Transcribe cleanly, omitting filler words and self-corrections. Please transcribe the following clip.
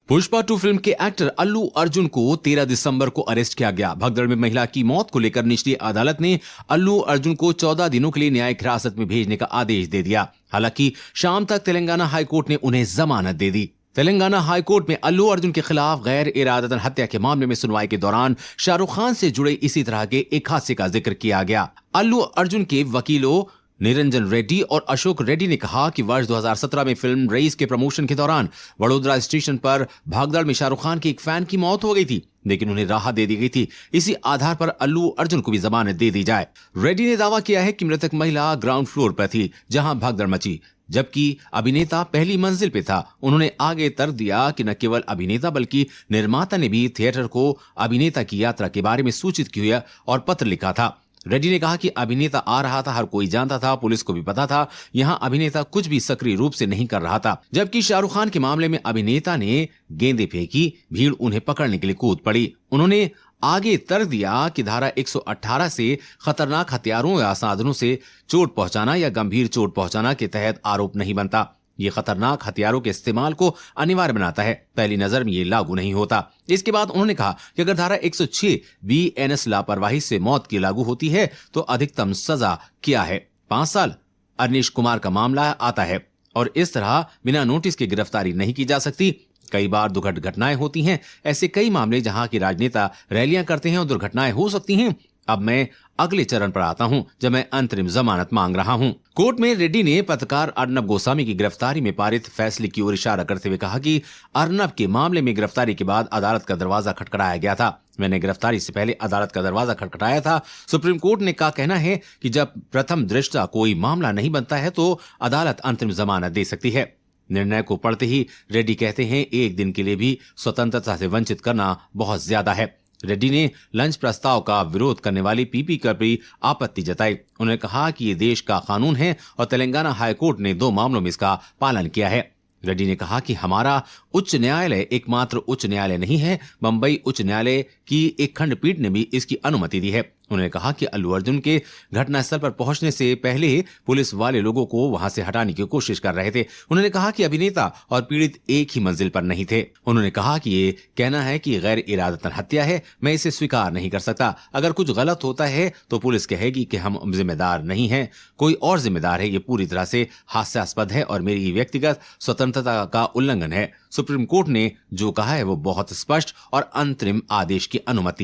Pushpa 2 film के actor Allu Arjun को 13 दिसंबर को अरेस्ट किया गया। भगदड़ में महिला की मौत को लेकर निचली अदालत ने अल्लू अर्जुन को 14 दिनों के लिए न्यायिक हिरासत में भेजने का आदेश दे दिया। हालांकि शाम तक तेलंगाना हाईकोर्ट ने उन्हें जमानत दे दी। तेलंगाना हाईकोर्ट में अल्लू अर्जुन के खिलाफ गैर इरादतन हत्या के मामले में सुनवाई के दौरान शाहरुख खान से जुड़े इसी तरह के एक हादसे का जिक्र किया गया। अल्लू अर्जुन के वकीलों निरंजन रेड्डी और अशोक रेड्डी ने कहा कि वर्ष 2017 में फिल्म रईस के प्रमोशन के दौरान वडोदरा स्टेशन पर भागदड़ में शाहरुख खान के एक फैन की मौत हो गई थी, लेकिन उन्हें राहत दे दी गई थी। इसी आधार पर अल्लू अर्जुन को भी जमानत दे दी जाए। रेड्डी ने दावा किया है कि मृतक महिला ग्राउंड फ्लोर पर थी जहां भागदड़ मची, जबकि अभिनेता पहली मंजिल पे था। उन्होंने आगे तर्क दिया कि न केवल अभिनेता बल्कि निर्माता ने भी थिएटर को अभिनेता की यात्रा के बारे में सूचित किया और पत्र लिखा था। रेड्डी ने कहा कि अभिनेता आ रहा था, हर कोई जानता था, पुलिस को भी पता था। यहां अभिनेता कुछ भी सक्रिय रूप से नहीं कर रहा था। जबकि शाहरुख खान के मामले में अभिनेता ने गेंदें फेंकी, भीड़ उन्हें पकड़ने के लिए कूद पड़ी। उन्होंने आगे तर्क दिया कि धारा 118 से खतरनाक हथियारों या साधनों से चोट पहुंचाना या गंभीर चोट पहुंचाना के तहत आरोप नहीं बनता। ये खतरनाक हथियारों के इस्तेमाल को अनिवार्य बनाता है। पहली नजर में ये लागू नहीं होता। इसके बाद उन्होंने कहा कि अगर धारा 106 बीएनएस लापरवाही से मौत की लागू होती है तो अधिकतम सजा क्या है, 5 साल। अनिश कुमार का मामला आता है और इस तरह बिना नोटिस के गिरफ्तारी नहीं की जा सकती। कई बार दुर्घटनाएं होती हैं। ऐसे कई मामले जहां की राजनेता रैलियां करते हैं और दुर्घटनाएं हो सकती हैं। अब मैं अगले चरण पर आता हूं जब मैं अंतरिम जमानत मांग रहा हूं। कोर्ट में रेड्डी ने पत्रकार अर्नब गोस्वामी की गिरफ्तारी में पारित फैसले की ओर इशारा करते हुए कहा कि अर्नब के मामले में गिरफ्तारी के बाद अदालत का दरवाजा खटखटाया गया था। मैंने गिरफ्तारी से पहले अदालत का दरवाजा खटखटाया था। सुप्रीम कोर्ट ने का कहना है कि जब प्रथम दृष्टया कोई मामला नहीं बनता है तो अदालत अंतरिम जमानत दे सकती है। निर्णय को पढ़ते ही रेड्डी कहते हैं, एक दिन के लिए भी स्वतंत्रता से वंचित करना बहुत ज्यादा है। रेड्डी ने लंच प्रस्ताव का विरोध करने वाली पीपी पर भी आपत्ति जताई। उन्होंने कहा कि ये देश का कानून है और तेलंगाना हाईकोर्ट ने 2 मामलों में इसका पालन किया है। रेड्डी ने कहा कि हमारा उच्च न्यायालय एकमात्र उच्च न्यायालय नहीं है, बंबई उच्च न्यायालय की एक खंडपीठ ने भी इसकी अनुमति दी है। उन्होंने कहा कि अल्लू अर्जुन के घटनास्थल पर पहुंचने से पहले पुलिस वाले लोगों को वहां से हटाने की कोशिश कर रहे थे। उन्होंने कहा कि अभिनेता और पीड़ित एक ही मंजिल पर नहीं थे। उन्होंने कहा कि ये कहना है कि गैर इरादतन हत्या है, मैं इसे स्वीकार नहीं कर सकता। अगर कुछ गलत होता है तो पुलिस कहेगी कि हम जिम्मेदार नहीं हैं, कोई और जिम्मेदार है। ये पूरी तरह से हास्यास्पद है और मेरी व्यक्तिगत स्वतंत्रता का उल्लंघन है। सुप्रीम कोर्ट ने जो कहा है वो बहुत स्पष्ट और अंतरिम आदेश की अनुमति है।